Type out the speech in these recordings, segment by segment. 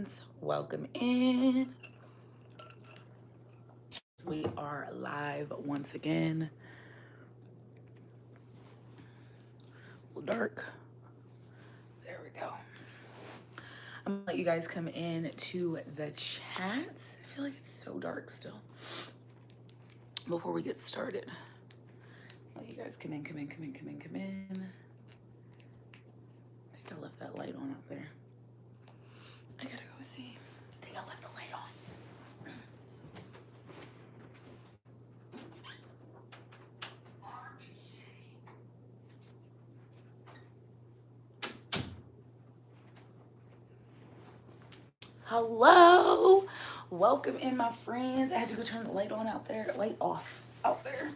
friends, welcome in. We are live once again. A little dark. There we go. I'm gonna let you guys come in to the chat. I feel like it's so dark still. Before we get started, let you guys come in. I think I left that light on out there. I gotta go see. I think I left the light on. Hello, welcome in, my friends. I had to go turn the light on out there, light off out there.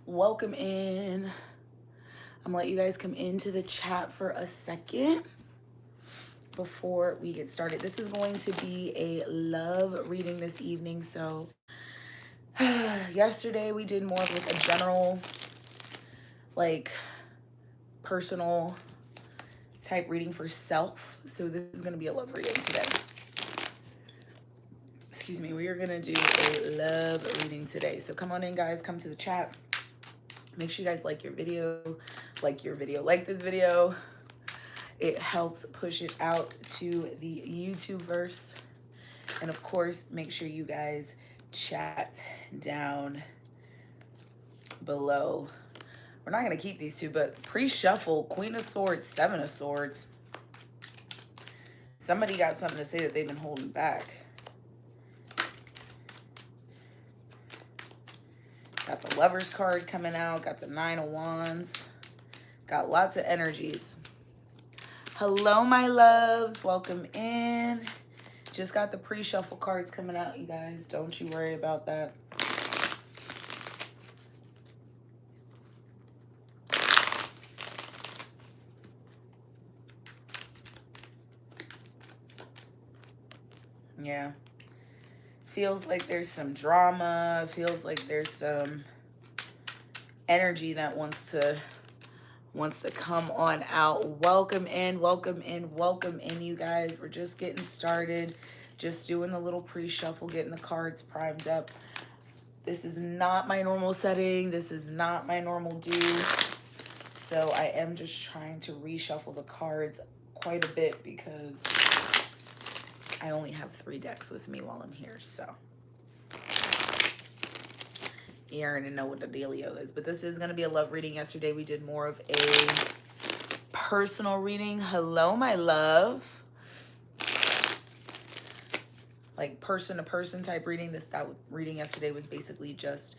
Welcome in. I'm gonna let you guys come into the chat for a second before we get started. This is going to be a love reading this evening. So yesterday we did more of like a general, like personal type reading for self. So this is going to be a love reading today. Excuse me. We are going to do a love reading today. So come on in, guys. Come to the chat. Make sure you guys like this video. It helps push it out to the YouTube verse. And of course, make sure you guys chat down below. We're not going to keep these two, but pre-shuffle, Queen of Swords, Seven of Swords. Somebody got something to say that they've been holding back. Got the Lovers card coming out. Got the Nine of Wands. Got lots of energies. Hello, my loves. Welcome in. Just got the pre-shuffle cards coming out, you guys. Don't you worry about that. Yeah. Feels like there's some drama. Feels like there's some energy that wants to come on out. Welcome in, you guys. We're just getting started. Just doing the little pre-shuffle, getting the cards primed up. This is not my normal setting. This is not my normal do. So I am just trying to reshuffle the cards quite a bit because I only have 3 decks with me while I'm here, so you already know what the dealio is. But this is going to be a love reading. Yesterday we did more of a personal reading. Hello, my love. Like person-to-person type reading. That reading yesterday was basically just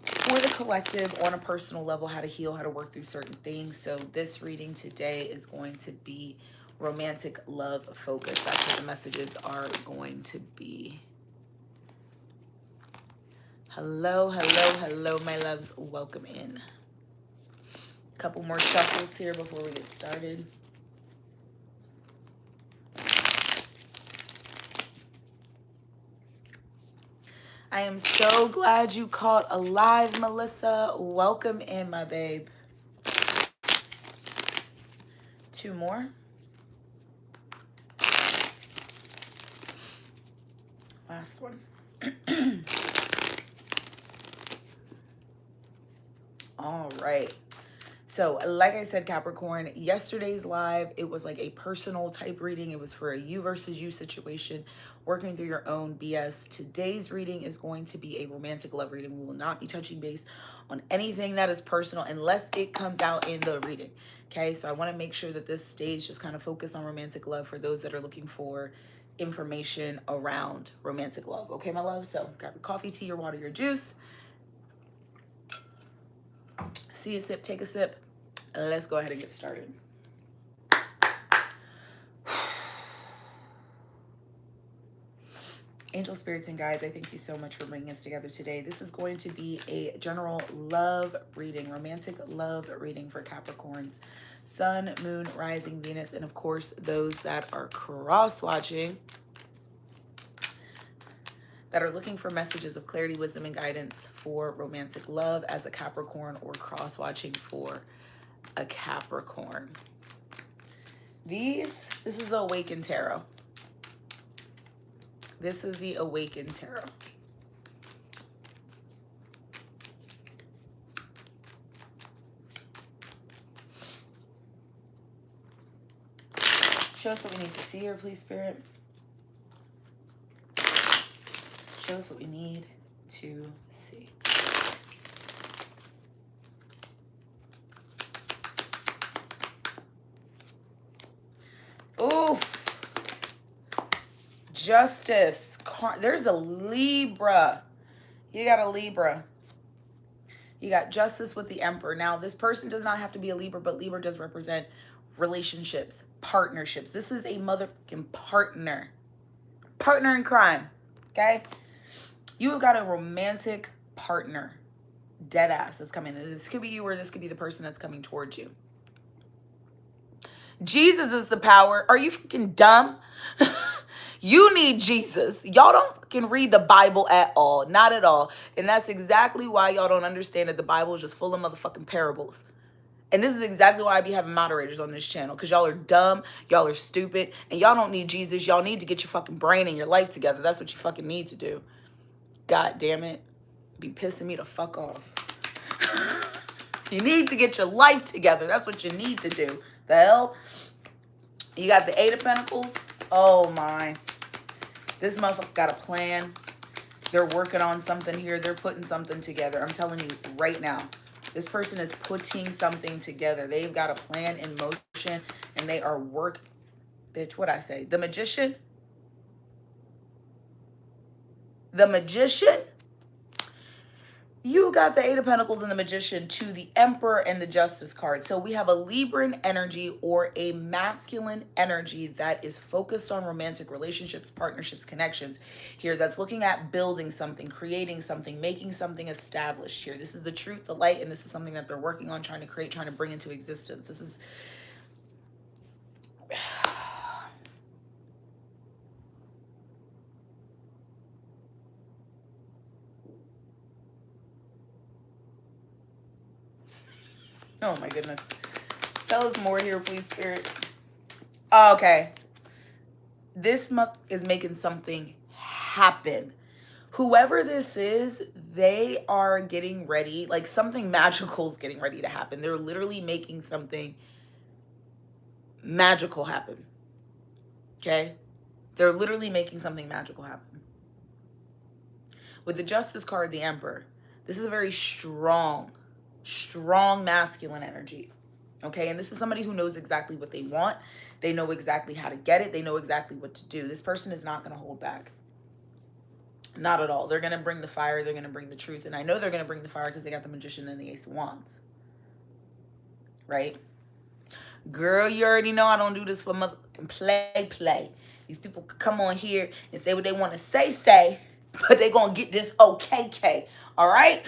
for the collective on a personal level, how to heal, how to work through certain things. So this reading today is going to be romantic love focus. That's what the messages are going to be. Hello, my loves. Welcome in. A couple more shuffles here before we get started. I am so glad you caught alive, Melissa. Welcome in, my babe. 2 more. Last one. All right. So like I said, Capricorn, yesterday's live, it was like a personal type reading. It was for a you versus you situation, working through your own BS. Today's reading is going to be a romantic love reading. We will not be touching base on anything that is personal unless it comes out in the reading. Okay, so I want to make sure that this stage just kind of focus on romantic love for those that are looking for information around romantic love. Okay, my love? So grab your coffee, tea, your water, your juice. See a sip, take a sip. Let's go ahead and get started. Angel spirits and guides, I thank you so much for bringing us together today. This is going to be a general love reading, romantic love reading for Capricorns, Sun, Moon, Rising, Venus, and of course, those that are cross-watching, that are looking for messages of clarity, wisdom, and guidance for romantic love as a Capricorn or cross-watching for a Capricorn. This is the Awakened Tarot. This is the Awakened Tarot. Show us what we need to see here, please, Spirit. Show us what we need to see. Oof. Justice. There's a Libra. You got a Libra. You got Justice with the Emperor. Now, this person does not have to be a Libra, but Libra does represent relationships, partnerships. This is a motherfucking partner. Partner in crime. Okay? You have got a romantic partner. Dead ass that's coming. This could be you or this could be the person that's coming towards you. Jesus is the power. Are you fucking dumb? You need Jesus. Y'all don't fucking read the Bible at all. Not at all. And that's exactly why y'all don't understand that the Bible is just full of motherfucking parables. And this is exactly why I be having moderators on this channel. Because y'all are dumb. Y'all are stupid. And y'all don't need Jesus. Y'all need to get your fucking brain and your life together. That's what you fucking need to do. God damn it. Be pissing me the fuck off. You need to get your life together. That's what you need to do. The hell? You got the Eight of Pentacles. Oh my. This motherfucker got a plan. They're working on something here. They're putting something together. I'm telling you right now. This person is putting something together. They've got a plan in motion. And they are Bitch, what'd I say? The Magician? The Magician? You got the Eight of Pentacles and the Magician to the Emperor and the Justice card. So we have a Libran energy or a masculine energy that is focused on romantic relationships, partnerships, connections here. That's looking at building something, creating something, making something established here. This is the truth, the light, and this is something that they're working on, trying to create, trying to bring into existence. This is... Oh my goodness. Tell us more here, please, Spirit. Okay. This month is making something happen. Whoever this is, they are getting ready. Like something magical is getting ready to happen. They're literally making something magical happen. Okay? They're literally making something magical happen. With the Justice card, the Emperor, this is a very strong masculine energy. Okay, and this is somebody who knows exactly what they want. They know exactly how to get it. They know exactly what to do. This person is not going to hold back. Not at all. They're going to bring the fire. They're going to bring the truth. And I know they're going to bring the fire because they got the Magician and the Ace of Wands. Right? Girl, you already know I don't do this for motherfucking play. These people come on here and say what they want to say, but they're going to get this OKK. All right?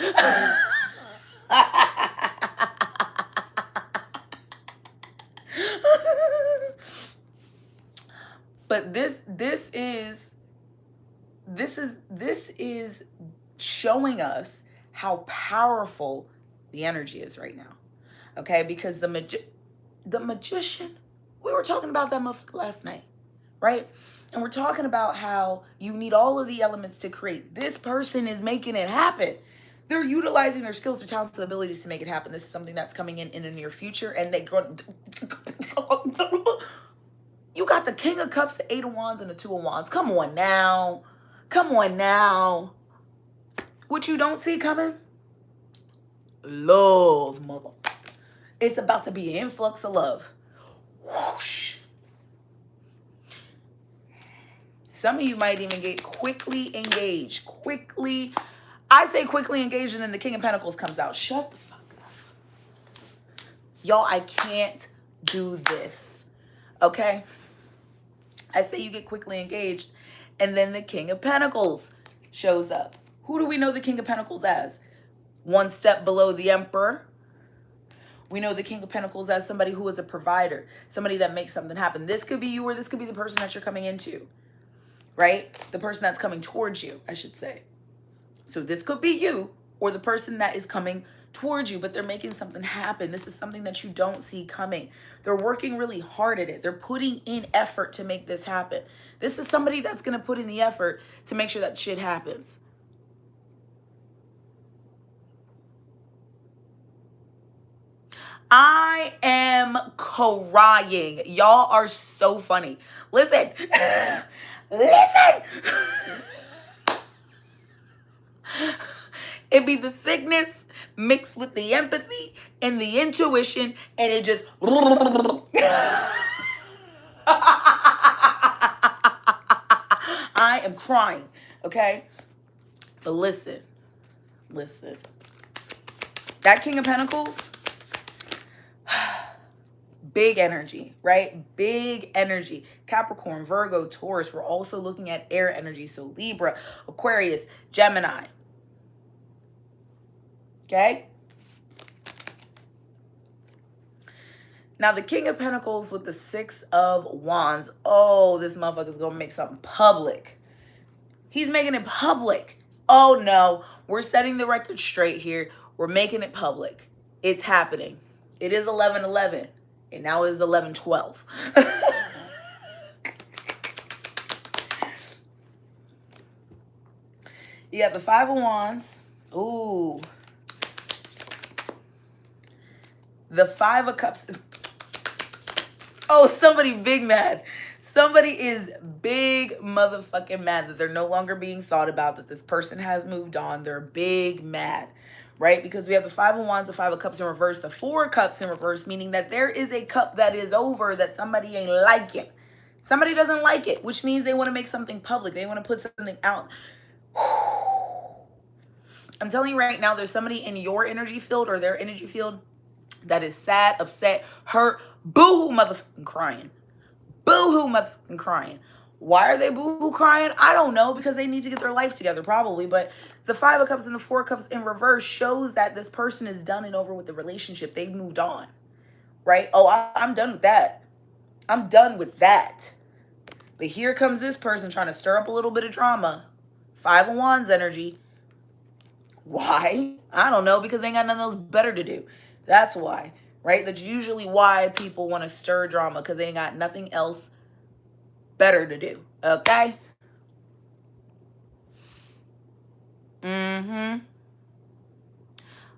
But this is showing us how powerful the energy is right now. Okay, because the Magician, we were talking about that motherfucker last night, right? And we're talking about how you need all of the elements to create. This person is making it happen. They're utilizing their skills, their talents, and abilities to make it happen. This is something that's coming in the near future. And they go... You got the King of Cups, the Eight of Wands, and the Two of Wands. Come on now. Come on now. What you don't see coming? Love, mother. It's about to be an influx of love. Whoosh. Some of you might even get quickly engaged. I say quickly engaged, and then the King of Pentacles comes out. Shut the fuck up. Y'all, I can't do this. Okay? I say you get quickly engaged, and then the King of Pentacles shows up. Who do we know the King of Pentacles as? One step below the Emperor. We know the King of Pentacles as somebody who is a provider, somebody that makes something happen. This could be you, or this could be the person that you're coming into, right? The person that's coming towards you, I should say. So this could be you, or the person that is coming towards you, but they're making something happen. This is something that you don't see coming. They're working really hard at it. They're putting in effort to make this happen. This is somebody that's going to put in the effort to make sure that shit happens. I am crying. Y'all are so funny. Listen. Listen. It be the thickness mixed with the empathy and the intuition, and it just I am crying, okay? But listen. That King of Pentacles, big energy, right? Big energy. Capricorn, Virgo, Taurus. We're also looking at air energy. So Libra, Aquarius, Gemini. Okay? Now the King of Pentacles with the Six of Wands. Oh, this motherfucker's going to make something public. He's making it public. Oh no, we're setting the record straight here. We're making it public. It's happening. It is 11/11. And now it is 11/12. You got the Five of Wands. Ooh. The Five of Cups. Oh, somebody big mad. Somebody is big motherfucking mad that they're no longer being thought about, that this person has moved on. They're big mad, right? Because we have the Five of Wands, the Five of Cups in reverse, the Four of Cups in reverse, meaning that there is a cup that is over that somebody ain't liking. Somebody doesn't like it, which means they want to make something public. They want to put something out. I'm telling you right now, there's somebody in your energy field or their energy field that is sad, upset, hurt, boo-hoo motherfucking crying. Boo-hoo motherfucking crying. Why are they boo-hoo crying? I don't know, because they need to get their life together probably. But the Five of Cups and the Four of Cups in reverse shows that this person is done and over with the relationship. They've moved on, right? Oh, I'm done with that. I'm done with that. But here comes this person trying to stir up a little bit of drama. Five of Wands energy. Why? I don't know, because they ain't got nothing else better to do. That's why, right? That's usually why people want to stir drama, because they ain't got nothing else better to do. Okay?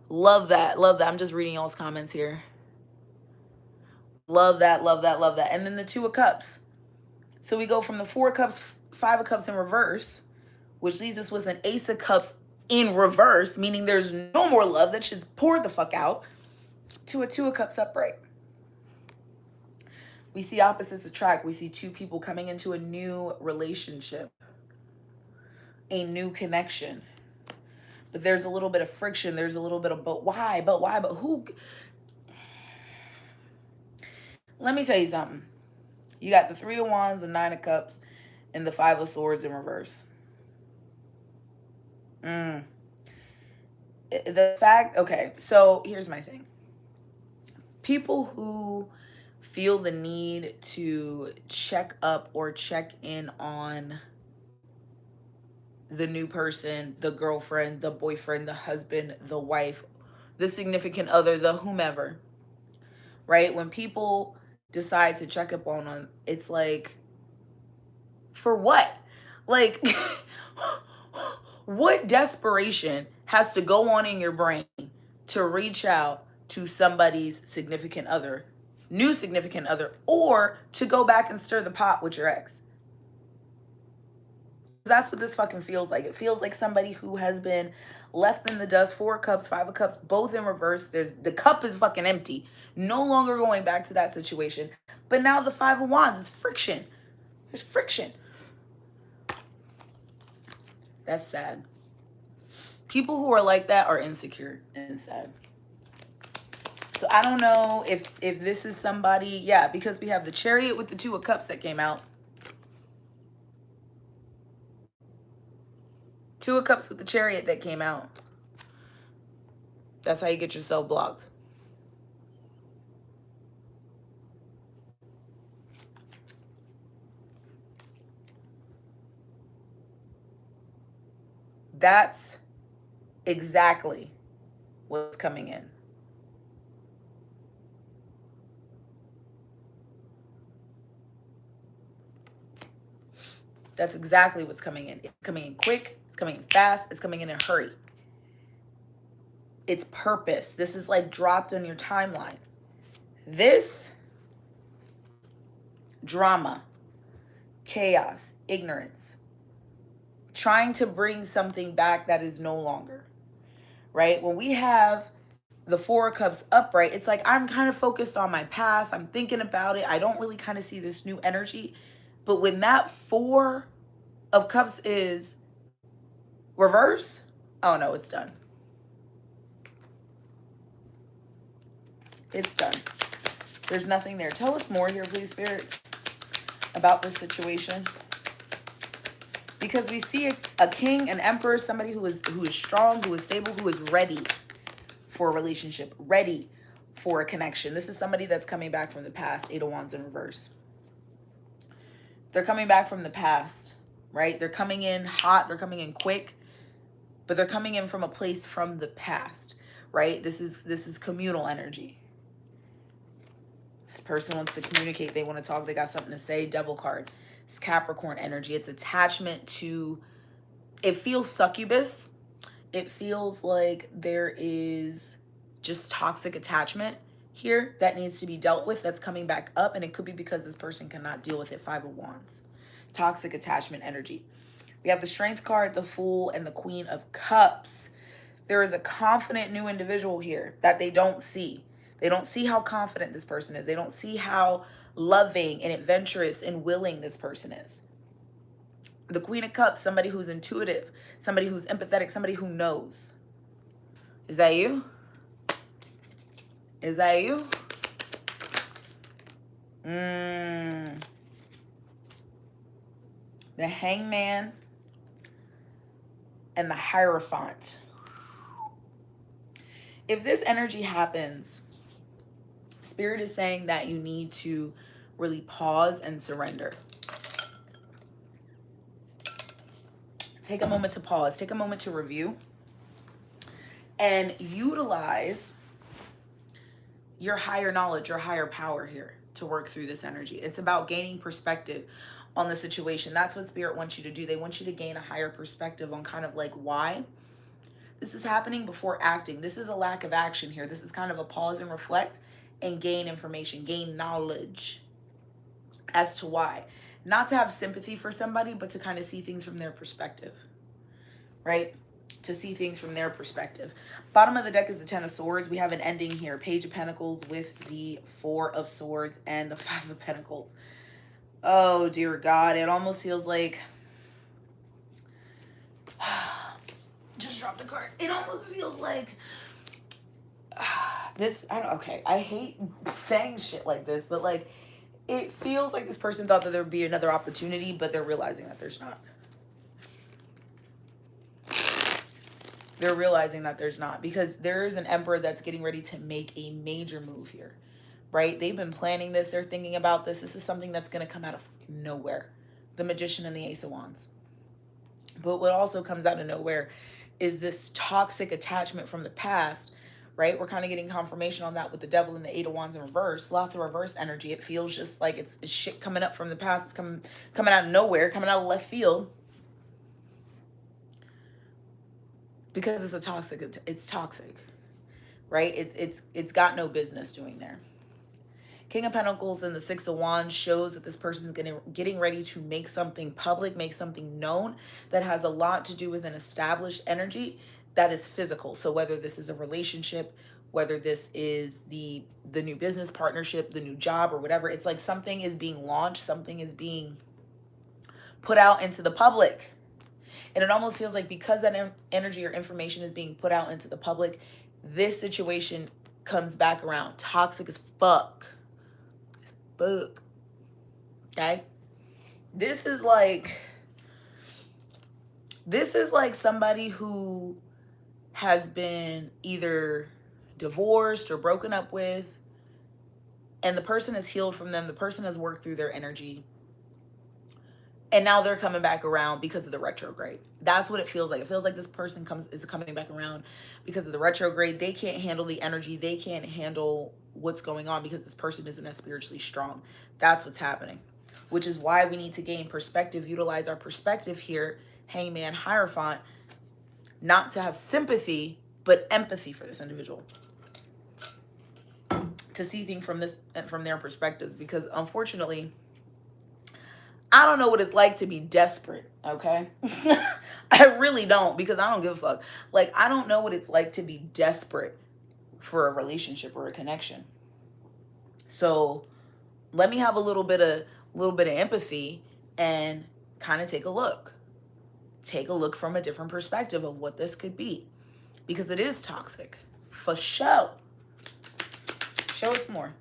Love that. Love that. I'm just reading y'all's comments here. Love that. Love that. Love that. And then the Two of Cups. So we go from the Four of Cups, Five of Cups in reverse, which leaves us with an Ace of Cups in reverse, meaning there's no more love. That shit's poured the fuck out, to a Two of Cups upright. We see opposites attract. We see two people coming into a new relationship, a new connection. But there's a little bit of friction. There's a little bit of, but why? But why? But who? Let me tell you something. You got the Three of Wands, the Nine of Cups, and the Five of Swords in reverse. The fact, okay, so here's my thing. People who feel the need to check up or check in on the new person, the girlfriend, the boyfriend, the husband, the wife, the significant other, the whomever, right? When people decide to check up on them, it's like, for what? Like, what desperation has to go on in your brain to reach out to somebody's significant other, new significant other, or to go back and stir the pot with your ex? That's what this fucking feels like. It feels like somebody who has been left in the dust. Four of Cups, Five of Cups, both in reverse. The cup is fucking empty. No longer going back to that situation. But now the Five of Wands is friction. There's friction. That's sad. People who are like that are insecure and sad. So I don't know if this is somebody, yeah, because we have the Chariot with the Two of Cups that came out. Two of Cups with the Chariot that came out. That's how you get yourself blocked. That's exactly what's coming in. That's exactly what's coming in. It's coming in quick. It's coming in fast. It's coming in a hurry. It's purpose. This is like dropped on your timeline. This drama, chaos, ignorance, trying to bring something back that is no longer, right? When we have the Four of Cups upright, it's like I'm kind of focused on my past. I'm thinking about it. I don't really kind of see this new energy. But when that Four of Cups is reverse, oh no, it's done. It's done. There's nothing there. Tell us more here, please, Spirit, about this situation. Because we see a king, an emperor, somebody who is strong, who is stable, who is ready for a relationship, ready for a connection. This is somebody that's coming back from the past. Eight of Wands in reverse. They're coming back from the past, right? They're coming in hot. They're coming in quick. But they're coming in from a place from the past, right? This is communal energy. This person wants to communicate. They want to talk. They got something to say. Devil card. It's Capricorn energy. It's attachment to, it feels succubus. It feels like there is just toxic attachment here that needs to be dealt with, that's coming back up. And it could be because this person cannot deal with it. Five of Wands. Toxic attachment energy. We have the Strength card, the Fool, and the Queen of Cups. There is a confident new individual here that they don't see. They don't see how confident this person is. They don't see how loving and adventurous and willing this person is. The Queen of Cups, somebody who's intuitive, somebody who's empathetic, somebody who knows. Is that you? Is that you? The Hangman and the Hierophant. If this energy happens, Spirit is saying that you need to really pause and surrender. Take a moment to pause. Take a moment to review. And utilize your higher knowledge, your higher power here to work through this energy. It's about gaining perspective on the situation. That's what Spirit wants you to do. They want you to gain a higher perspective on kind of like why this is happening before acting. This is a lack of action here. This is kind of a pause and reflect and gain information, gain knowledge as to why. Not to have sympathy for somebody, but to kind of see things from their perspective, right? To see things from their perspective. Bottom of the deck is the Ten of Swords. We have an ending here. Page of Pentacles with the Four of Swords and the Five of Pentacles. Oh, dear God. It almost feels like... Just dropped a card. It almost feels like... I hate saying shit like this, but like, it feels like this person thought that there would be another opportunity, but they're realizing that there's not. They're realizing that there's not, because there is an emperor that's getting ready to make a major move here, right? They've been planning this. They're thinking about this. This is something that's going to come out of nowhere. The Magician and the Ace of Wands. But what also comes out of nowhere is this toxic attachment from the past, right? We're kind of getting confirmation on that with the Devil and the Eight of Wands in reverse. Lots of reverse energy. It feels just like it's shit coming up from the past. It's coming out of nowhere, coming out of left field. Because it's toxic, right? It's got no business doing there. King of Pentacles and the Six of Wands shows that this person's getting ready to make something public, make something known that has a lot to do with an established energy that is physical. So whether this is a relationship, whether this is the new business partnership, the new job or whatever, it's like something is being launched, something is being put out into the public. And it almost feels like because that energy or information is being put out into the public, this situation comes back around. Toxic as fuck. Okay? This is like somebody who has been either divorced or broken up with, and the person has healed from them. The person has worked through their energy. And now they're coming back around because of the retrograde. That's what it feels like. It feels like this person is coming back around because of the retrograde. They can't handle the energy. They can't handle what's going on because this person isn't as spiritually strong. That's what's happening, which is why we need to gain perspective, utilize our perspective here, Hangman, Hierophant, not to have sympathy, but empathy for this individual, to see things from their perspectives. Because unfortunately, I don't know what it's like to be desperate, okay? I really don't, because I don't give a fuck. Like, I don't know what it's like to be desperate for a relationship or a connection. So let me have a little bit of empathy and kind of take a look. Take a look from a different perspective of what this could be, because it is toxic, for sure. Show us more.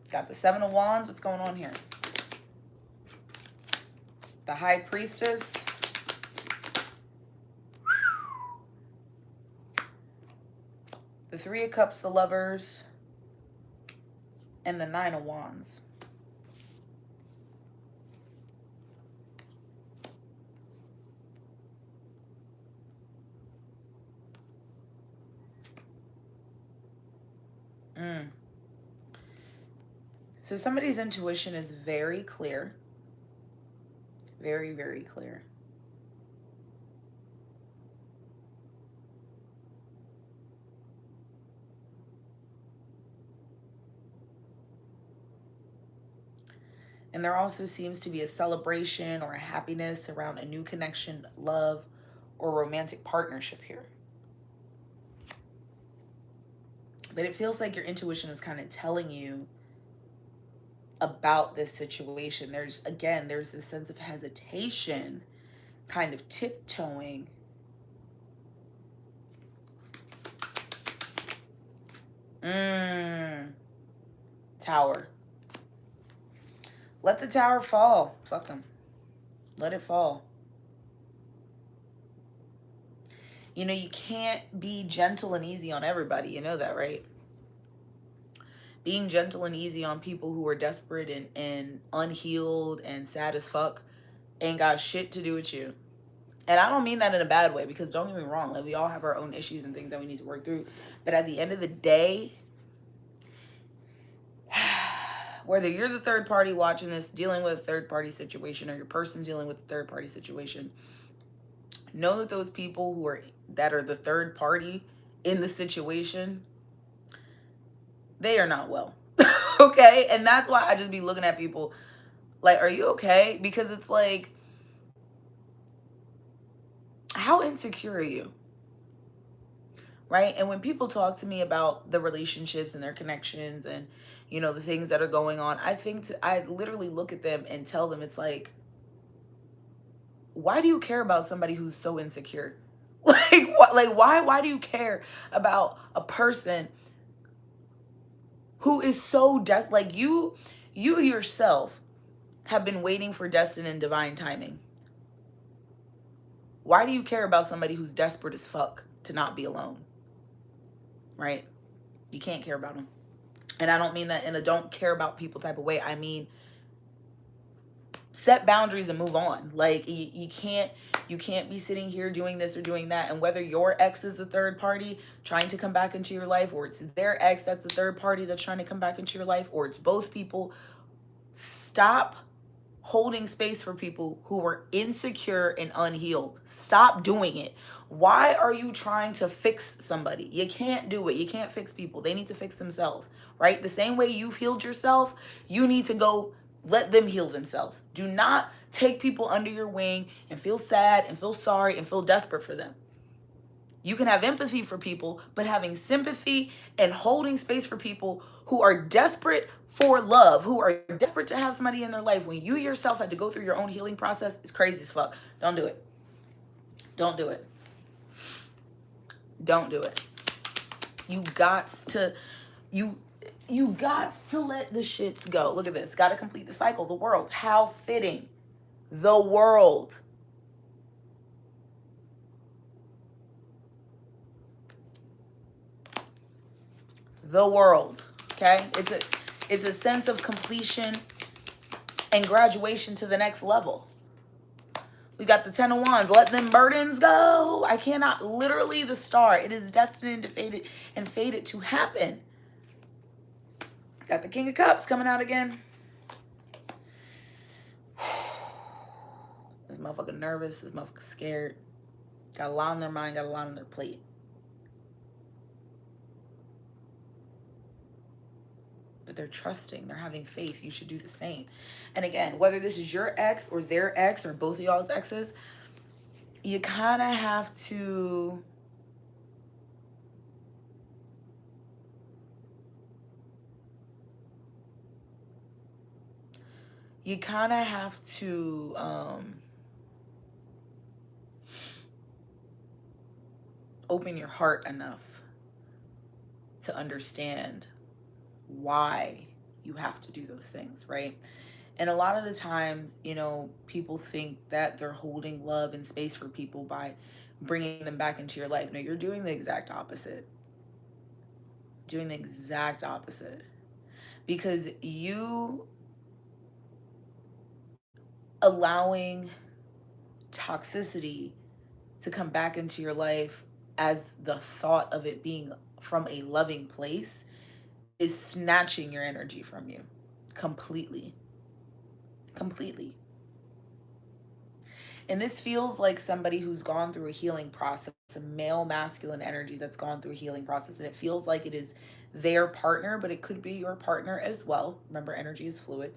Got the Seven of Wands. What's going on here? The High Priestess. The Three of Cups, the Lovers. And the Nine of Wands. So somebody's intuition is very clear. Very, very clear. And there also seems to be a celebration or a happiness around a new connection, love, or romantic partnership here. But it feels like your intuition is kind of telling you about this situation. There's this sense of hesitation, kind of tiptoeing. Tower. Let the tower fall. Fuck them. Let it fall. You know, you can't be gentle and easy on everybody. You know that, right? Being gentle and easy on people who are desperate and unhealed and sad as fuck ain't got shit to do with you. And I don't mean that in a bad way, because don't get me wrong, like, we all have our own issues and things that we need to work through. But at the end of the day, whether you're the third party watching this, dealing with a third party situation, or your person dealing with a third party situation, know that those people that are the third party in the situation, they are not well. Okay? And that's why I just be looking at people like, are you okay? Because it's like, how insecure are you? Right? And when people talk to me about the relationships and their connections and, you know, the things that are going on, I literally look at them and tell them, it's like, why do you care about somebody who's so insecure? Why do you care about a person who is so like you yourself have been waiting for destiny and divine timing? Why do you care about somebody who's desperate as fuck to not be alone? Right? You can't care about them. And I don't mean that in a don't care about people type of way. I mean, set boundaries and move on. Like, you can't be sitting here doing this or doing that. And whether your ex is a third party trying to come back into your life, or it's their ex that's the third party that's trying to come back into your life, or it's both people, stop holding space for people who are insecure and unhealed. Stop doing it. Why are you trying to fix somebody? You can't do it. You can't fix people. They need to fix themselves, right? The same way you've healed yourself, you need to go let them heal themselves. Do not take people under your wing and feel sad and feel sorry and feel desperate for them. You can have empathy for people, but having sympathy and holding space for people who are desperate for love, who are desperate to have somebody in their life, when you yourself had to go through your own healing process, is crazy as fuck. Don't do it. Don't do it. Don't do it. You got to let the shits go. Look at this. Got to complete the cycle. The world. How fitting. The world. The world. Okay? It's a sense of completion and graduation to the next level. We got the 10 of Wands. Let them burdens go. I cannot, literally the star. It is destined to fade it to happen. Got the King of Cups coming out again. This motherfucker nervous. This motherfucker scared. Got a lot on their mind. Got a lot on their plate. But they're trusting. They're having faith. You should do the same. And again, whether this is your ex or their ex or both of y'all's exes, you kind of have to open your heart enough to understand why you have to do those things, right? And a lot of the times, you know, people think that they're holding love and space for people by bringing them back into your life. No, you're doing the exact opposite. Doing the exact opposite. Because you allowing toxicity to come back into your life as the thought of it being from a loving place is snatching your energy from you completely. Completely. And this feels like somebody who's gone through a healing process, a male masculine energy that's gone through a healing process. And it feels like it is their partner, but it could be your partner as well. Remember, energy is fluid.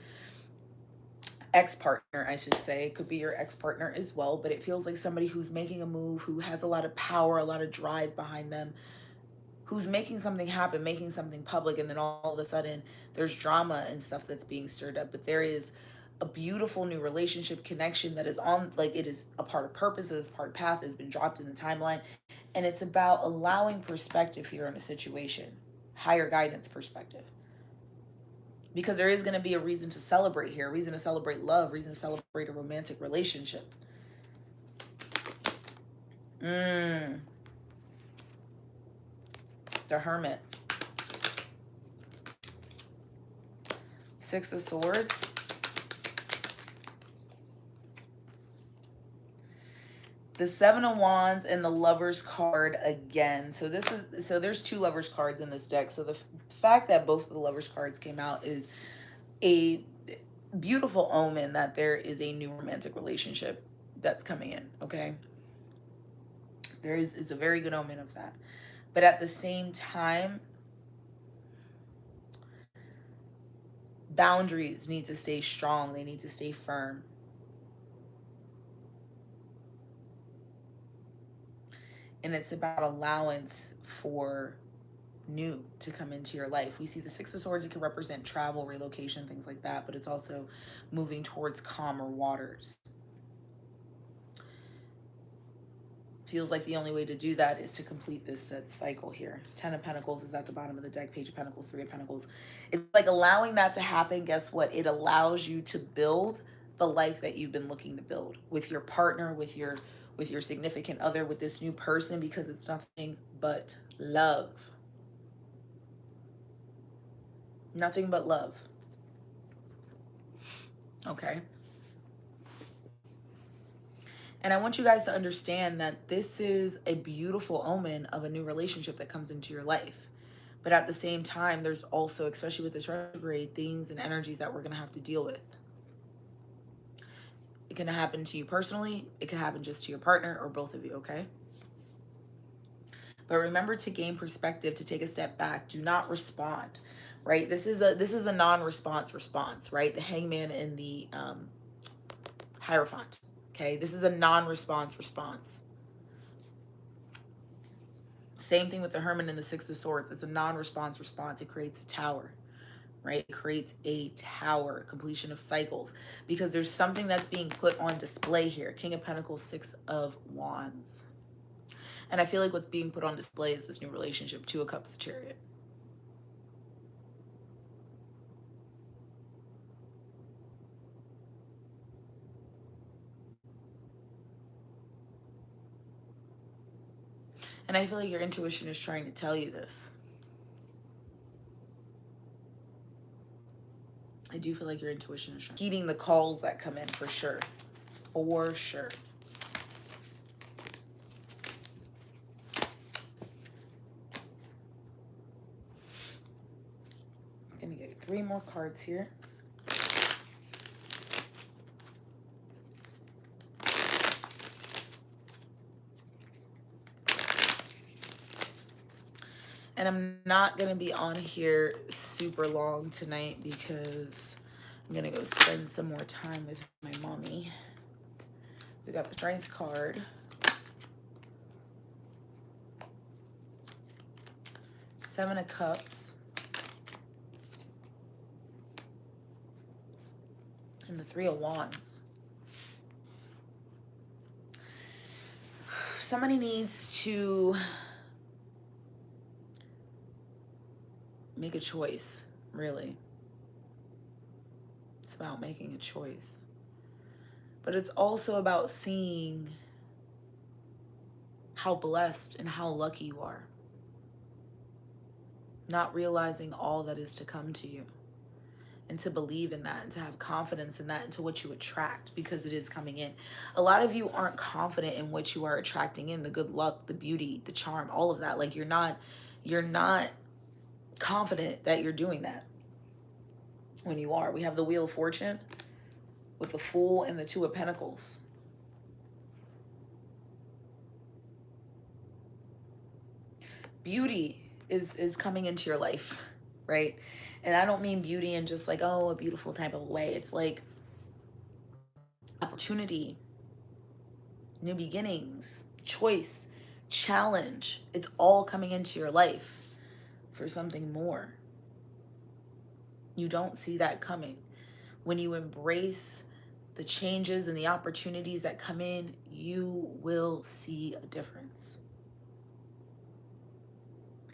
Ex-partner, I should say. It could be your ex-partner as well, but it feels like somebody who's making a move, who has a lot of power, a lot of drive behind them, who's making something happen, making something public, and then all of a sudden there's drama and stuff that's being stirred up. But there is a beautiful new relationship connection that is on, like, it is a part of purpose, it is part of path, it has been dropped in the timeline. And it's about allowing perspective here on a situation, higher guidance perspective. Because there is going to be a reason to celebrate here, a reason to celebrate love, a reason to celebrate a romantic relationship. The Hermit. Six of Swords. The Seven of Wands and the Lover's card again. So there's two Lover's cards in this deck. So the fact that both of the Lover's cards came out is a beautiful omen that there is a new romantic relationship that's coming in, okay? It's a very good omen of that. But at the same time, boundaries need to stay strong. They need to stay firm. And it's about allowance for new to come into your life. We see the Six of Swords. It can represent travel, relocation, things like that, but it's also moving towards calmer waters. Feels like the only way to do that is to complete this cycle here. Ten of Pentacles is at the bottom of the deck. Page of Pentacles, Three of Pentacles. It's like allowing that to happen. Guess what? It allows you to build the life that you've been looking to build with your partner, with your significant other, with this new person, because it's nothing but love. Nothing but love. Okay. And I want you guys to understand that this is a beautiful omen of a new relationship that comes into your life. But at the same time, there's also, especially with this retrograde, things and energies that we're going to have to deal with. It can happen to you personally. It can happen just to your partner or both of you, okay? But remember to gain perspective, to take a step back. Do not respond, right? This is a non-response response, right? The Hangman and the Hierophant. Okay, this is a non-response response. Same thing with the Hermit and the Six of Swords. It's a non-response response. It creates a tower, right? It creates a tower, completion of cycles, because there's something that's being put on display here. King of Pentacles, Six of Wands. And I feel like what's being put on display is this new relationship. Two of Cups, the Chariot. And I feel like your intuition is trying to tell you this. I do feel like your intuition is trying. Heeding the calls that come in for sure. for sure. I'm going to get 3 more cards here. And I'm not going to be on here super long tonight because I'm going to go spend some more time with my mommy. We got the Strength card. Seven of Cups. And the 3 of Wands. Somebody needs to make a choice, really. It's about making a choice. But it's also about seeing how blessed and how lucky you are. Not realizing all that is to come to you. And to believe in that and to have confidence in that and to what you attract, because it is coming in. A lot of you aren't confident in what you are attracting in, the good luck, the beauty, the charm, all of that. Like you're not confident that you're doing that when you are. We have the Wheel of Fortune with the Fool and the 2 of Pentacles. Beauty is coming into your life, right? And I don't mean beauty in just like, oh, a beautiful type of way. It's like opportunity, new beginnings, choice, challenge. It's all coming into your life for something more. You don't see that coming. When you embrace the changes and the opportunities that come in, you will see a difference.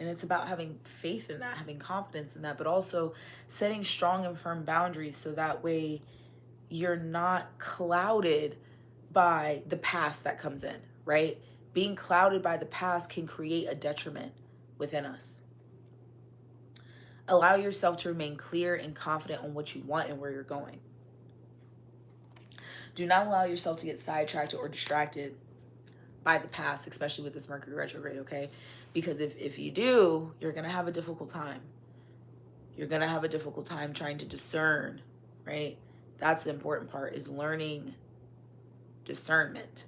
And it's about having faith in that, having confidence in that, but also setting strong and firm boundaries so that way you're not clouded by the past that comes in, right? Being clouded by the past can create a detriment within us. Allow yourself to remain clear and confident on what you want and where you're going. Do not allow yourself to get sidetracked or distracted by the past, especially with this Mercury retrograde, okay? Because if you do, you're going to have a difficult time. You're going to have a difficult time trying to discern, right? That's the important part, is learning discernment.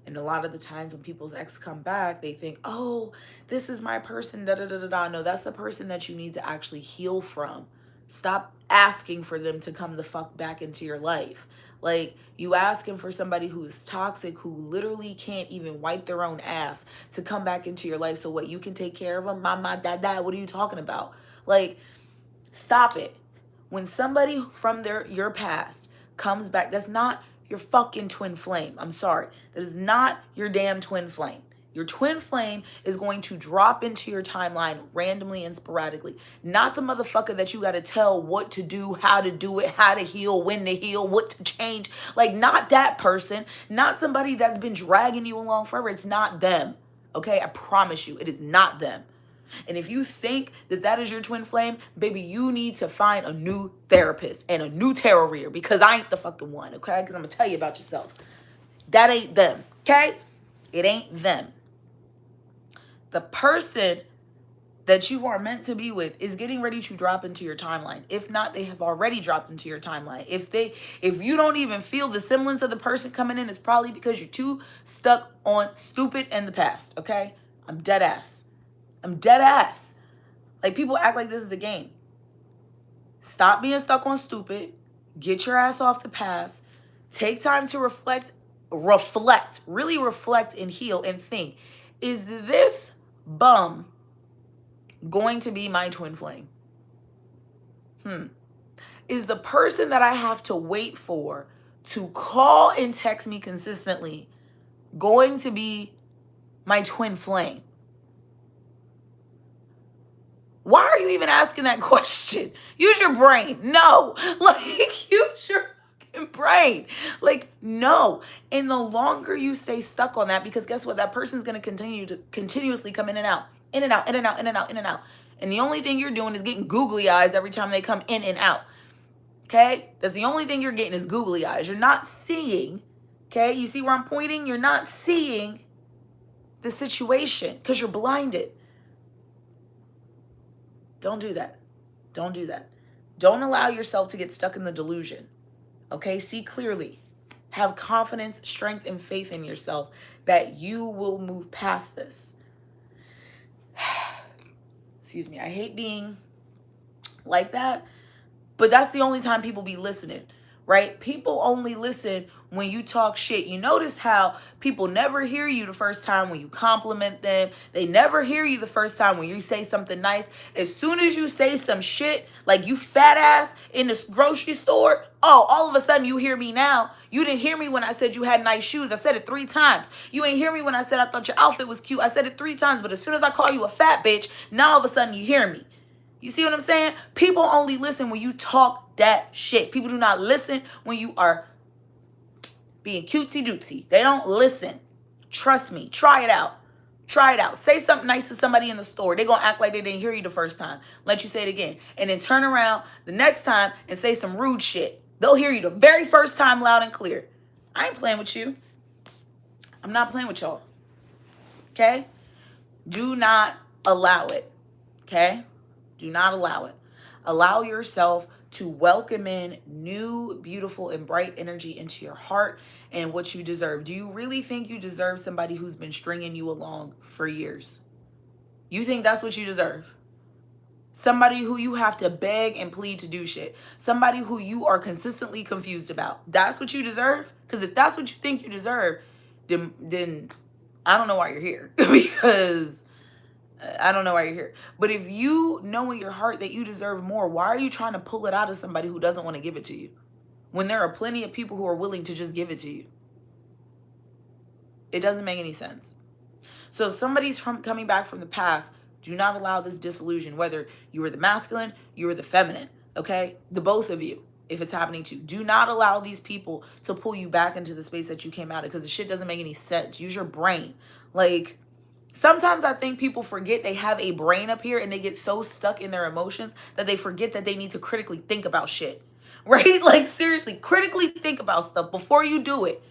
And a lot of the times when people's ex come back, they think, oh, this is my person, da-da-da-da-da. No, that's the person that you need to actually heal from. Stop asking for them to come the fuck back into your life. Like, you asking for somebody who's toxic, who literally can't even wipe their own ass to come back into your life so what, you can take care of them? Mama, dada, what are you talking about? Like, stop it. When somebody from your past comes back, that's not your fucking twin flame. I'm sorry. That is not your damn twin flame. Your twin flame is going to drop into your timeline randomly and sporadically. Not the motherfucker that you got to tell what to do, how to do it, how to heal, when to heal, what to change. Like, not that person. Not somebody that's been dragging you along forever. It's not them. Okay? I promise you, it is not them. And if you think that that is your twin flame, baby, you need to find a new therapist and a new tarot reader, because I ain't the fucking one, okay? Because I'm going to tell you about yourself. That ain't them, okay? It ain't them. The person that you are meant to be with is getting ready to drop into your timeline. If not, they have already dropped into your timeline. If you don't even feel the semblance of the person coming in, it's probably because you're too stuck on stupid and the past, okay? I'm dead ass. I'm dead ass. Like, people act like this is a game. Stop being stuck on stupid. Get your ass off the past. Take time to reflect, really reflect and heal and think, is this bum going to be my twin flame? Is the person that I have to wait for to call and text me consistently going to be my twin flame? Why are you even asking that question? Use your brain. No. Like, use your fucking brain. Like, no. And the longer you stay stuck on that, because guess what? That person's going to continuously come in and out. In and out, in and out, in and out, in and out. And the only thing you're doing is getting googly eyes every time they come in and out. Okay? That's the only thing you're getting is googly eyes. You're not seeing, Okay, you see where I'm pointing? You're not seeing the situation because you're blinded. Don't do that. Don't do that. Don't allow yourself to get stuck in the delusion. Okay, see clearly. Have confidence, strength, and faith in yourself that you will move past this. Excuse me. I hate being like that, but that's the only time people be listening, right? People only listen when you talk shit. You notice how people never hear you the first time when you compliment them. They never hear you the first time when you say something nice. As soon as you say some shit, like you fat ass in the grocery store, oh, all of a sudden you hear me now. You didn't hear me when I said you had nice shoes. I said it 3 times. You ain't hear me when I said I thought your outfit was cute. I said it 3 times. But as soon as I call you a fat bitch, now all of a sudden you hear me. You see what I'm saying? People only listen when you talk that shit. People do not listen when you are being cutesy-dootsy. They don't listen. Trust me. Try it out. Try it out. Say something nice to somebody in the store. They're going to act like they didn't hear you the first time. Let you say it again. And then turn around the next time and say some rude shit. They'll hear you the very first time loud and clear. I ain't playing with you. I'm not playing with y'all. Okay? Do not allow it. Okay? Do not allow it. Allow yourself to welcome in new, beautiful, and bright energy into your heart and what you deserve. Do you really think you deserve somebody who's been stringing you along for years? You think that's what you deserve? Somebody who you have to beg and plead to do shit. Somebody who you are consistently confused about. That's what you deserve? Because if that's what you think you deserve, then I don't know why you're here. Because I don't know why you're here. But if you know in your heart that you deserve more, why are you trying to pull it out of somebody who doesn't want to give it to you? When there are plenty of people who are willing to just give it to you. It doesn't make any sense. So if somebody's coming back from the past, do not allow this disillusion, whether you were the masculine, you were the feminine, okay? The both of you, if it's happening to you. Do not allow these people to pull you back into the space that you came out of because the shit doesn't make any sense. Use your brain. Like, sometimes I think people forget they have a brain up here and they get so stuck in their emotions that they forget that they need to critically think about shit, right? Like, seriously, critically think about stuff before you do it.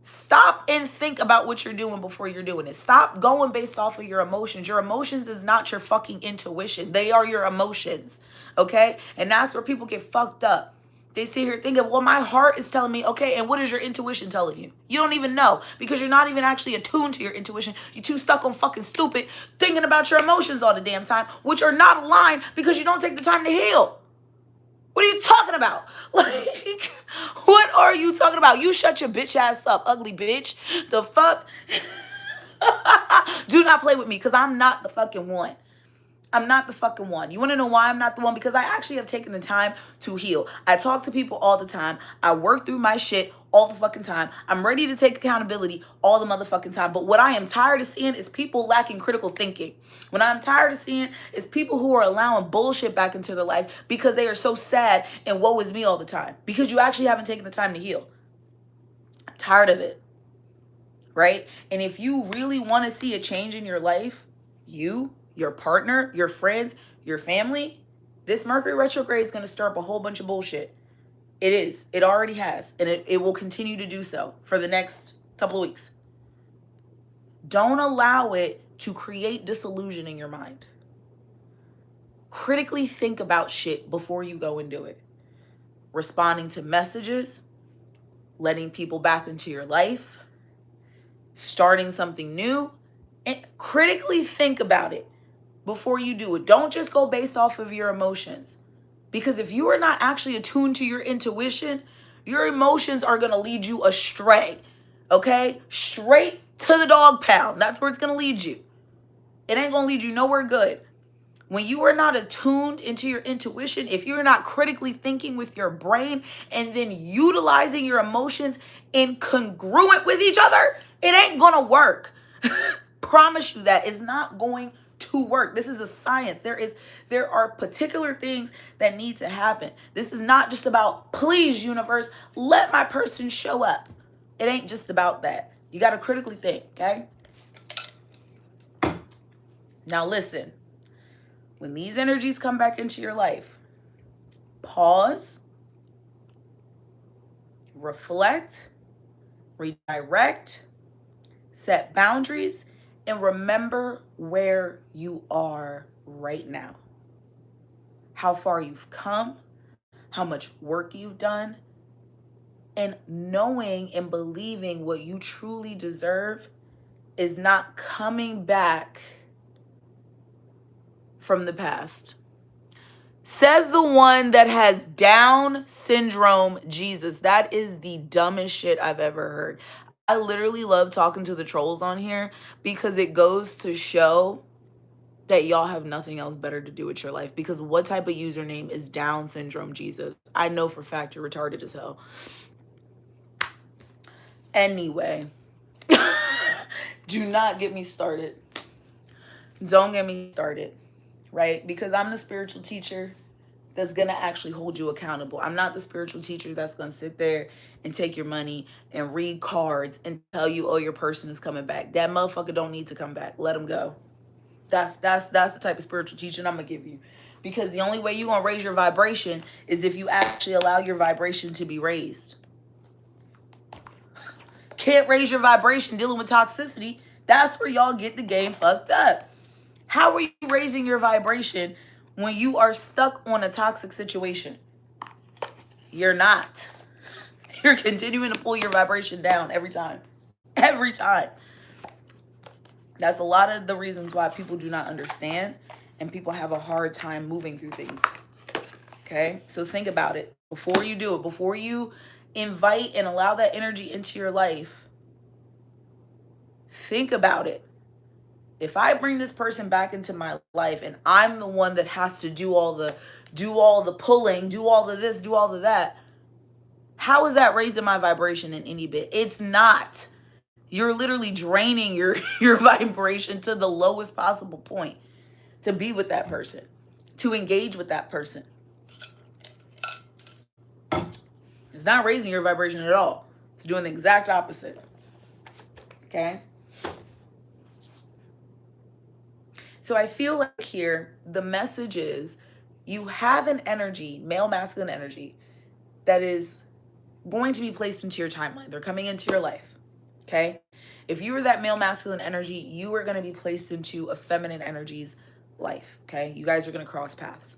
Stop and think about what you're doing before you're doing it. Stop going based off of your emotions. Your emotions is not your fucking intuition. They are your emotions, okay? And that's where people get fucked up. They sit here thinking, well, my heart is telling me, okay, and what is your intuition telling you? You don't even know because you're not even actually attuned to your intuition. You're too stuck on fucking stupid thinking about your emotions all the damn time, which are not aligned because you don't take the time to heal. What are you talking about? Like, what are you talking about? You shut your bitch ass up, ugly bitch. The fuck? Do not play with me because I'm not the fucking one. I'm not the fucking one. You want to know why I'm not the one? Because I actually have taken the time to heal. I talk to people all the time. I work through my shit all the fucking time. I'm ready to take accountability all the motherfucking time. But what I am tired of seeing is people lacking critical thinking. What I'm tired of seeing is people who are allowing bullshit back into their life because they are so sad and woe is me all the time. Because you actually haven't taken the time to heal. I'm tired of it. Right? And if you really want to see a change in your life, your partner, your friends, your family, this Mercury retrograde is going to stir up a whole bunch of bullshit. It is. It already has. And it will continue to do so for the next couple of weeks. Don't allow it to create disillusion in your mind. Critically think about shit before you go and do it. Responding to messages, letting people back into your life, starting something new, and critically think about it before you do it. Don't just go based off of your emotions. Because if you are not actually attuned to your intuition, your emotions are going to lead you astray. Okay? Straight to the dog pound. That's where it's going to lead you. It ain't going to lead you nowhere good. When you are not attuned into your intuition, if you're not critically thinking with your brain and then utilizing your emotions in congruent with each other, it ain't going to work. Promise you that. It's not going to work. This is a science. There are particular things that need to happen. This is not just about, please, universe, let my person show up. It ain't just about that. You got to critically think, okay? Now listen, when these energies come back into your life, pause, reflect, redirect, set boundaries, and remember where you are right now. How far you've come, how much work you've done, and knowing and believing what you truly deserve is not coming back from the past. Says the one that has Down syndrome, Jesus. That is the dumbest shit I've ever heard. I literally love talking to the trolls on here because it goes to show that y'all have nothing else better to do with your life. Because what type of username is Down syndrome, Jesus? I know for a fact you're retarded as hell. Anyway, do not get me started. Don't get me started, right? Because I'm the spiritual teacher that's going to actually hold you accountable. I'm not the spiritual teacher that's going to sit there and take your money and read cards and tell you, oh, your person is coming back. That motherfucker don't need to come back. Let him go. That's the type of spiritual teaching I'm going to give you. Because the only way you're going to raise your vibration is if you actually allow your vibration to be raised. Can't raise your vibration dealing with toxicity. That's where y'all get the game fucked up. How are you raising your vibration when you are stuck on a toxic situation? You're not. You're continuing to pull your vibration down every time. Every time. That's a lot of the reasons why people do not understand and people have a hard time moving through things. Okay? So think about it. Before you do it, before you invite and allow that energy into your life, think about it. If I bring this person back into my life and I'm the one that has to do all the pulling, do all of this, do all of that, how is that raising my vibration in any bit? It's not. You're literally draining your vibration to the lowest possible point to be with that person, to engage with that person. It's not raising your vibration at all. It's doing the exact opposite. Okay? So I feel like here, the message is you have an energy, male masculine energy, that is going to be placed into your timeline. They're coming into your life. Okay? If you were that male masculine energy, you are going to be placed into a feminine energy's life. Okay? You guys are going to cross paths.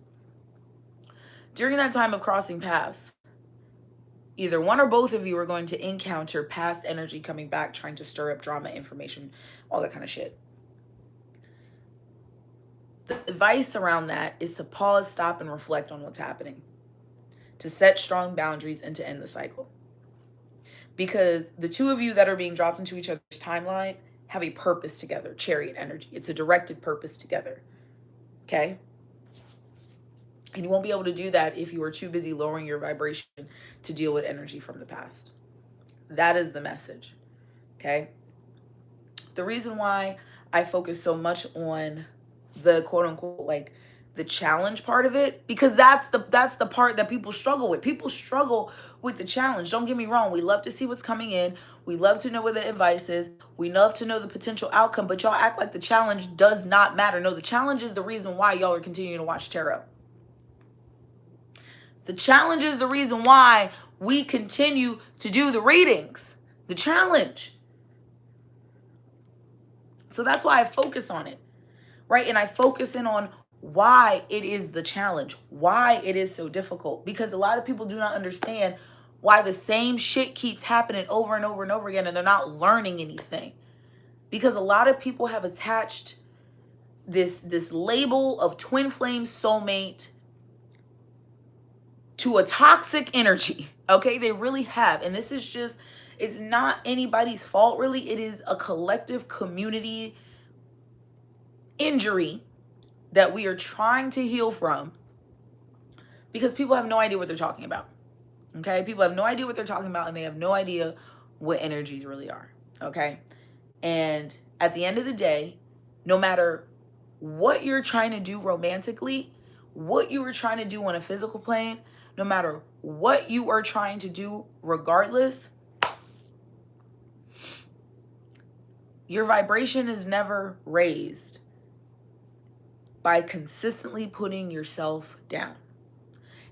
During that time of crossing paths, either one or both of you are going to encounter past energy coming back, trying to stir up drama, information, all that kind of shit. The advice around that is to pause, stop, and reflect on what's happening, to set strong boundaries, and to end the cycle. Because the two of you that are being dropped into each other's timeline have a purpose together, chariot energy. It's a directed purpose together. Okay? And you won't be able to do that if you are too busy lowering your vibration to deal with energy from the past. That is the message. Okay? The reason why I focus so much on the quote unquote like the challenge part of it, because that's the part that people struggle with. People struggle with the challenge. Don't get me wrong. We love to see what's coming in. We love to know where the advice is. We love to know the potential outcome, but y'all act like the challenge does not matter. No, the challenge is the reason why y'all are continuing to watch tarot. The challenge is the reason why we continue to do the readings. The challenge. So that's why I focus on it, right? And I focus in on why it is the challenge, why it is so difficult. Because a lot of people do not understand why the same shit keeps happening over and over and over again, and they're not learning anything. Because a lot of people have attached this label of twin flame soulmate to a toxic energy. Okay, they really have. And this is just, it's not anybody's fault, really. It is a collective community injury that we are trying to heal from, because people have no idea what they're talking about. Okay, people have no idea what they're talking about, and they have no idea what energies really are. Okay, and at the end of the day, no matter what you're trying to do romantically, what you were trying to do on a physical plane, no matter what you are trying to do, regardless, your vibration is never raised by consistently putting yourself down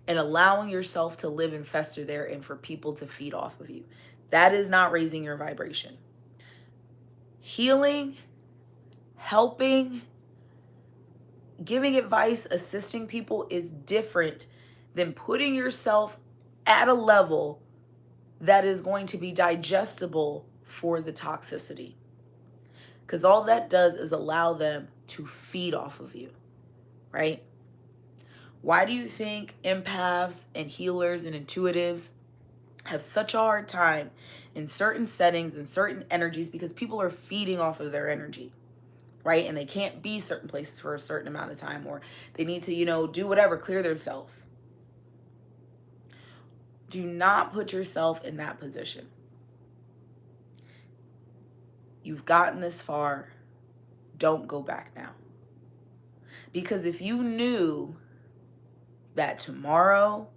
and allowing yourself to live and fester there and for people to feed off of you. That is not raising your vibration. Healing, helping, giving advice, assisting people is different than putting yourself at a level that is going to be digestible for the toxicity. Because all that does is allow them to feed off of you, right? Why do you think empaths and healers and intuitives have such a hard time in certain settings and certain energies? Because people are feeding off of their energy, right? And they can't be certain places for a certain amount of time, or they need to, do whatever, clear themselves. Do not put yourself in that position. You've gotten this far. Don't go back now. Because if you knew that tomorrow,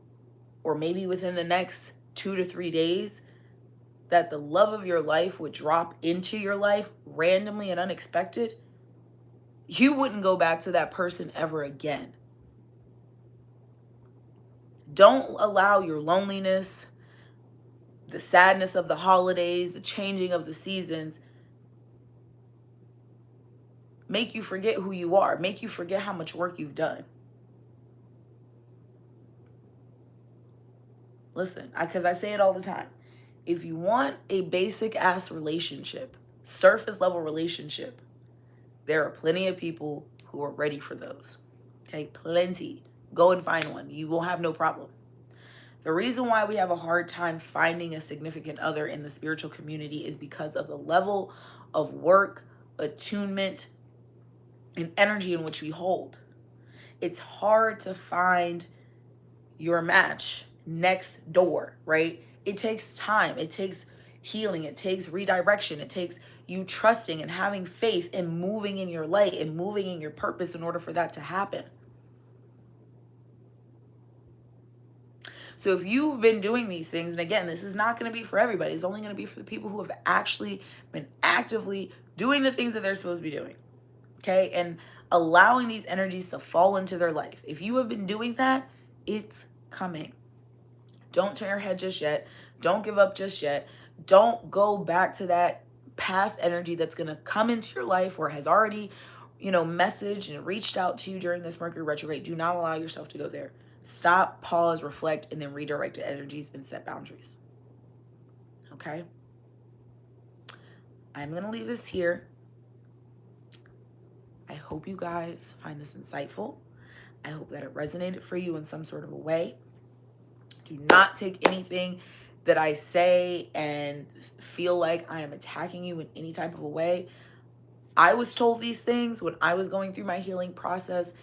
or maybe within the next 2 to 3 days, that the love of your life would drop into your life randomly and unexpected, you wouldn't go back to that person ever again. Don't allow your loneliness, the sadness of the holidays, the changing of the seasons, make you forget who you are, make you forget how much work you've done. Listen, because I say it all the time. If you want a basic ass relationship, surface level relationship, there are plenty of people who are ready for those. Okay, plenty. Go and find one. You will have no problem. The reason why we have a hard time finding a significant other in the spiritual community is because of the level of work, attunement, and energy in which we hold. It's hard to find your match next door, right? It takes time. It takes healing. It takes redirection. It takes you trusting and having faith and moving in your light and moving in your purpose in order for that to happen. So if you've been doing these things, and again, this is not going to be for everybody. It's only going to be for the people who have actually been actively doing the things that they're supposed to be doing. Okay? And allowing these energies to fall into their life. If you have been doing that, it's coming. Don't turn your head just yet. Don't give up just yet. Don't go back to that past energy that's going to come into your life or has already, messaged and reached out to you during this Mercury retrograde. Do not allow yourself to go there. Stop, pause, reflect, and then redirect the energies and set boundaries. Okay? I'm going to leave this here. I hope you guys find this insightful. I hope that it resonated for you in some sort of a way. Do not take anything that I say and feel like I am attacking you in any type of a way. I was told these things when I was going through my healing process,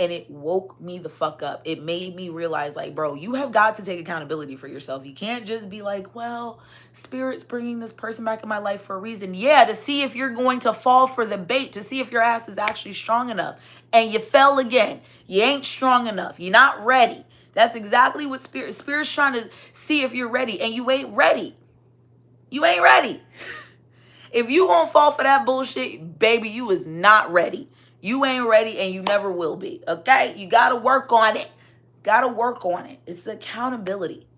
and it woke me the fuck up. It made me realize, like, bro, you have got to take accountability for yourself. You can't just be like, well, Spirit's bringing this person back in my life for a reason. Yeah, to see if you're going to fall for the bait, to see if your ass is actually strong enough. And you fell again. You ain't strong enough. You're not ready. That's exactly what Spirit's trying to see if you're ready. And you ain't ready. You ain't ready. If you gonna fall for that bullshit, baby, you is not ready. You ain't ready and you never will be, okay? You got to work on it. Got to work on it. It's accountability.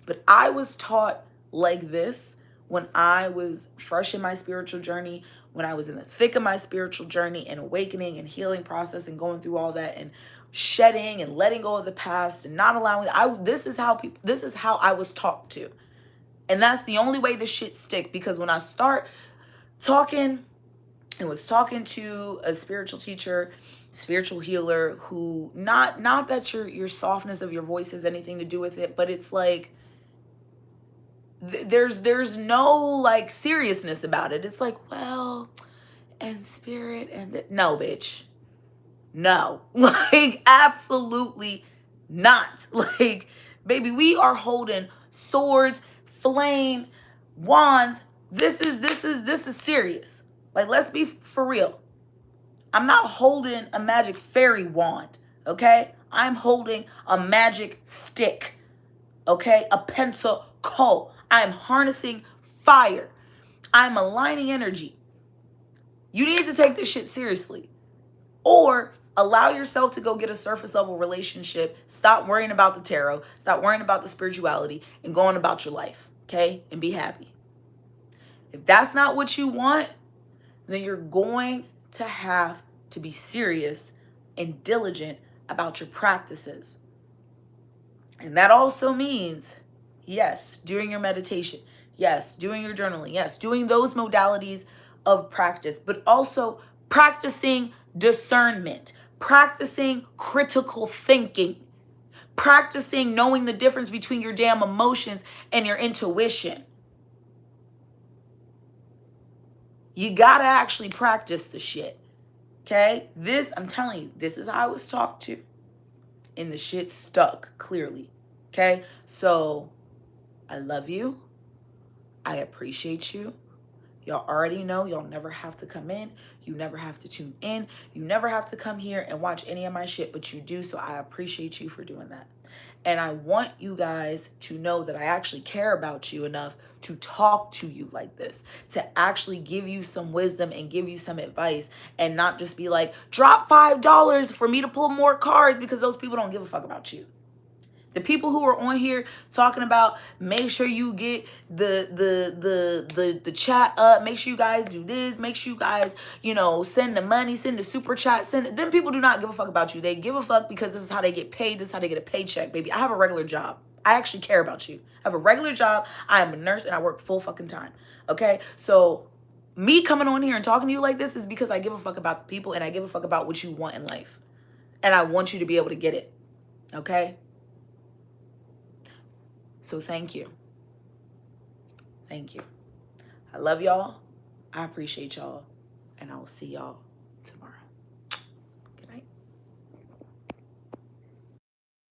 But I was taught like this when I was fresh in my spiritual journey, when I was in the thick of my spiritual journey and awakening and healing process and going through all that and shedding and letting go of the past and not allowing. This is how I was taught to. And that's the only way this shit stick, because when I start talking and was talking to a spiritual teacher, spiritual healer, who not that your softness of your voice has anything to do with it, but it's like there's no like seriousness about it. It's like, well, and spirit and no, bitch, no, like absolutely not. Like, baby, we are holding swords, flame, wands. This is serious. Like, let's be for real. I'm not holding a magic fairy wand, okay? I'm holding a magic stick, okay? A pencil. I'm harnessing fire. I'm aligning energy. You need to take this shit seriously. Or allow yourself to go get a surface level relationship. Stop worrying about the tarot. Stop worrying about the spirituality and going about your life, okay? And be happy. If that's not what you want, then you're going to have to be serious and diligent about your practices. And that also means, yes, doing your meditation. Yes, doing your journaling. Yes, doing those modalities of practice, but also practicing discernment, practicing critical thinking, practicing knowing the difference between your damn emotions and your intuition. You gotta actually practice the shit. Okay? This, I'm telling you, this is how I was talked to. And the shit stuck, clearly. Okay? So, I love you. I appreciate you. Y'all already know y'all never have to come in. You never have to tune in. You never have to come here and watch any of my shit, but you do. So I appreciate you for doing that. And I want you guys to know that I actually care about you enough to talk to you like this, to actually give you some wisdom and give you some advice, and not just be like, drop $5 for me to pull more cards, because those people don't give a fuck about you. The people who are on here talking about make sure you get the chat up, make sure you guys do this, make sure you guys, send the money, send the super chat, them people do not give a fuck about you. They give a fuck because this is how they get paid, this is how they get a paycheck, baby. I have a regular job. I actually care about you. I have a regular job. I am a nurse and I work full fucking time. Okay? So me coming on here and talking to you like this is because I give a fuck about the people, and I give a fuck about what you want in life. And I want you to be able to get it. Okay? So thank you. Thank you. I love y'all. I appreciate y'all. And I will see y'all